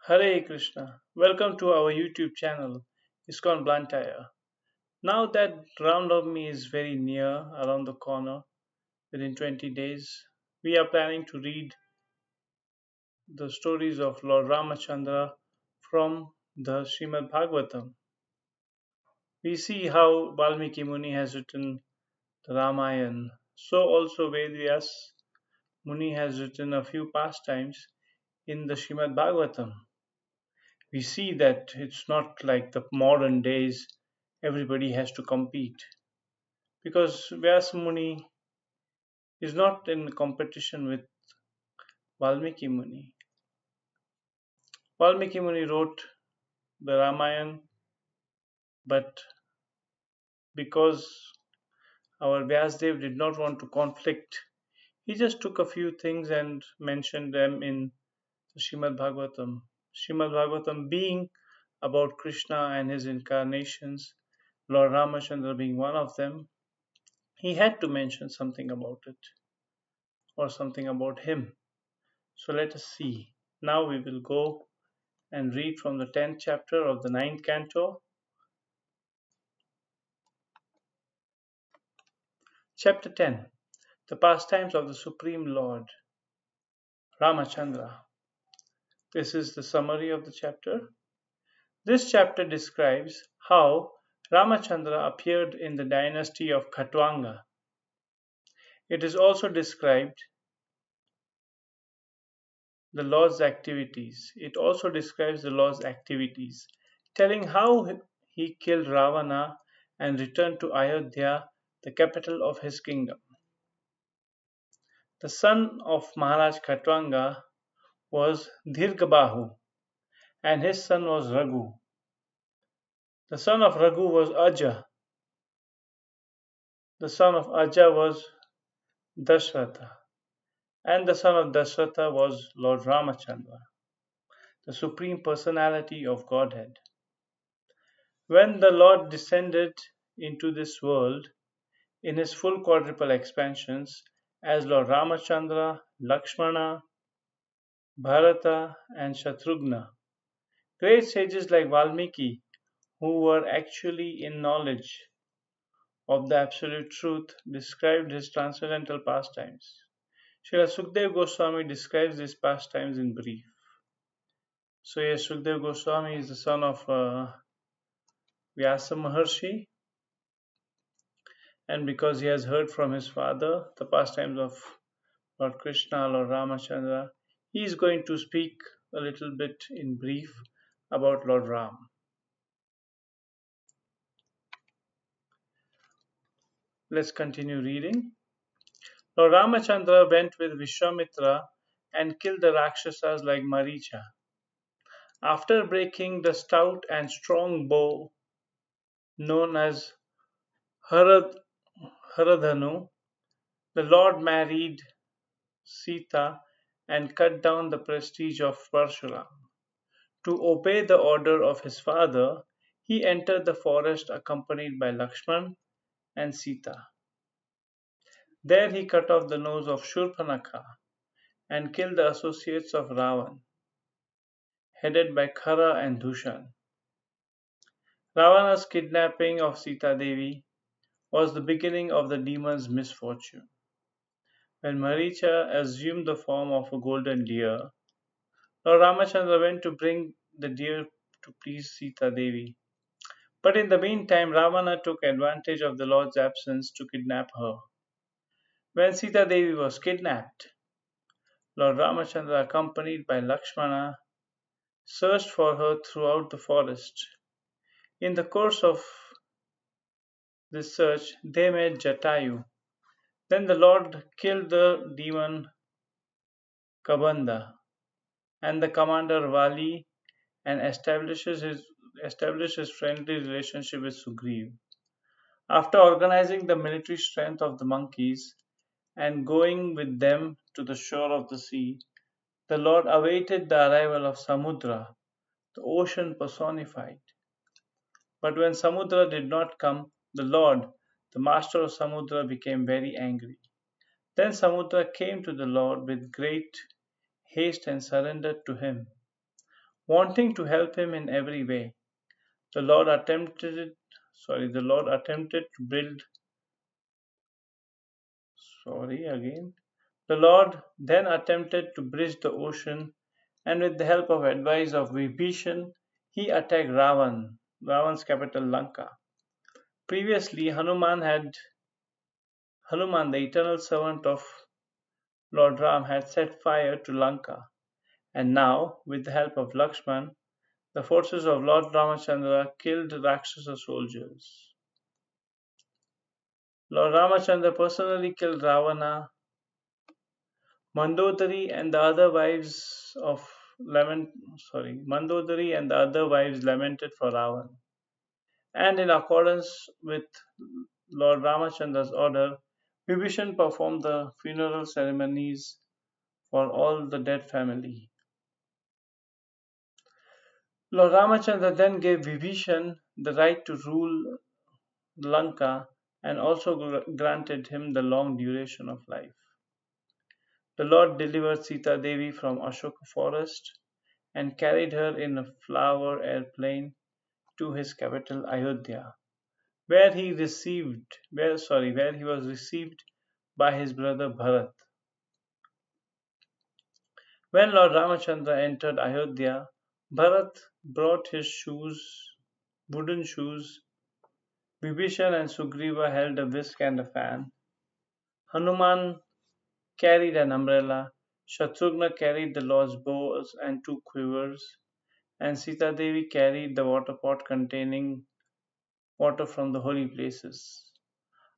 Hare Krishna. Welcome to our YouTube channel, ISKCON Blantyre. Now that Ram Navmi is very near, around the corner, within 20 days, we are planning to read the stories of Lord Ramachandra from the Srimad Bhagavatam. We see how Valmiki Muni has written the Ramayana. So also Vedyas Muni has written a few pastimes in the Srimad Bhagavatam. We see that it's not like the modern days everybody has to compete because Vyasa Muni is not in competition with Valmiki Muni. Valmiki Muni wrote the Ramayana, but because our Vyasdev did not want to conflict, he just took a few things and mentioned them in the Srimad Bhagavatam. Srimad Bhagavatam being about Krishna and his incarnations, Lord Ramachandra being one of them, he had to mention something about it or something about him. So let us see. Now we will go and read from the 10th chapter of the 9th canto. Chapter 10. The pastimes of the Supreme Lord Ramachandra. This is the summary of the chapter. This chapter describes how Ramachandra appeared in the dynasty of Khatwanga. It is also described the Lord's activities. It also describes the Lord's activities, telling how he killed Ravana and returned to Ayodhya, the capital of his kingdom. The son of Maharaj Khatwanga was Dirghabahu, and his son was Raghu. The son of Raghu was Aja. The son of Aja was Dashratha, and the son of Dashratha was Lord Ramachandra, the Supreme Personality of Godhead. When the Lord descended into this world in his full quadruple expansions as Lord Ramachandra, Lakshmana, Bharata, and Shatrughna, great sages like Valmiki, who were actually in knowledge of the absolute truth, described his transcendental pastimes. Srila Sukdev Goswami describes these pastimes in brief. So, yes, Sukdev Goswami is the son of Vyasa Maharshi, and because he has heard from his father the pastimes of Lord Krishna, Lord Ramachandra, he is going to speak a little bit in brief about Lord Ram. Let's continue reading. Lord Ramachandra went with Vishwamitra and killed the Rakshasas like Maricha. After breaking the stout and strong bow known as Haradhanu, the Lord married Sita and cut down the prestige of Parshuram. To obey the order of his father, he entered the forest accompanied by Lakshman and Sita. There he cut off the nose of Shurpanakha and killed the associates of Ravan, headed by Khara and Dushan. Ravana's kidnapping of Sita Devi was the beginning of the demon's misfortune. When Maricha assumed the form of a golden deer, Lord Ramachandra went to bring the deer to please Sita Devi. But in the meantime, Ravana took advantage of the Lord's absence to kidnap her. When Sita Devi was kidnapped, Lord Ramachandra, accompanied by Lakshmana, searched for her throughout the forest. In the course of this search, they met Jatayu. Then the Lord killed the demon Kabanda and the commander Vali and established his friendly relationship with Sugriv. After organizing the military strength of the monkeys and going with them to the shore of the sea, the Lord awaited the arrival of Samudra, the ocean personified. But when Samudra did not come, the Lord, the master of Samudra, became very angry. Then Samudra came to the Lord with great haste and surrendered to him. wanting to help him in every way. The Lord attempted the Lord attempted to build sorry again. The Lord then attempted to bridge the ocean, and with the help of advice of Vibhishan, he attacked Ravan's capital Lanka. Previously, Hanuman, the eternal servant of Lord Ram, had set fire to Lanka, and now, with the help of Lakshman, the forces of Lord Ramachandra killed Rakshasa soldiers. Lord Ramachandra personally killed Ravana, Mandodari and the other wives of Mandodari and the other wives lamented for Ravan. And in accordance with Lord Ramachandra's order, Vibhishan performed the funeral ceremonies for all the dead family. Lord Ramachandra then gave Vibhishan the right to rule Lanka and also granted him the long duration of life. The Lord delivered Sita Devi from Ashoka forest and carried her in a flower airplane to his capital Ayodhya, where he was received by his brother Bharat. When Lord Ramachandra entered Ayodhya, Bharat brought his wooden shoes. Vibhishan and Sugriva held a whisk and a fan. Hanuman carried an umbrella. Shatrughna carried the Lord's bows and two quivers, and Sita Devi carried the water pot containing water from the holy places.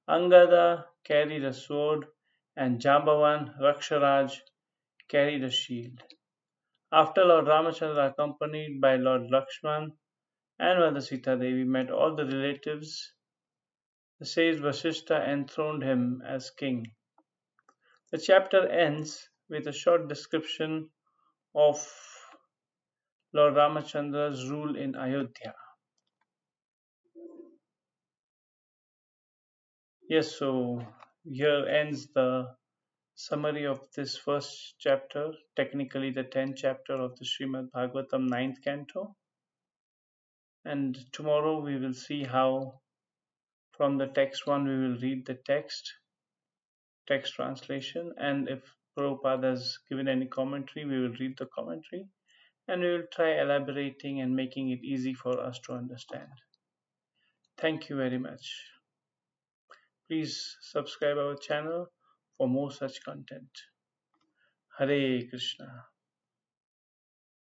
Angada carried a sword, and Jambavan Raksharaj carried a shield. After Lord Ramachandra, accompanied by Lord Lakshman and Mother Sita Devi, met all the relatives, the sage Vasishtha enthroned him as king. The chapter ends with a short description of Lord Ramachandra's rule in Ayodhya. Yes, so here ends the summary of this first chapter, technically the 10th chapter of the Srimad Bhagavatam 9th canto. And tomorrow we will see how from the text one we will read the text translation, and if Prabhupada has given any commentary, we will read the commentary and we will try elaborating and making it easy for us to understand. Thank you very much. Please subscribe our channel for more such content. Hare Krishna.